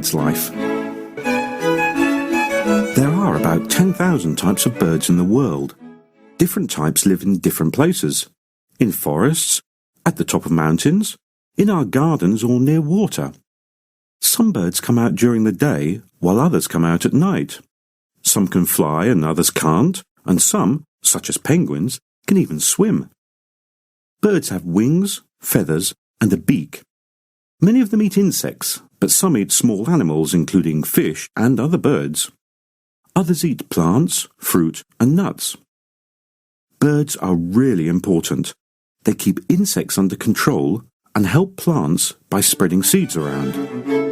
bird's life. There are about 10,000 types of birds in the world. Different types live in different places. In forests, at the top of mountains, in our gardens or near water. Some birds come out during the day, while others come out at night. Some can fly and others can't, and some, such as penguins, can even swim. Birds have wings, feathers, and a beak. Many of them eat insects, but some eat small animals including fish and other birds. Others eat plants, fruit, and nuts. Birds are really important. They keep insects under control and help plants by spreading seeds around.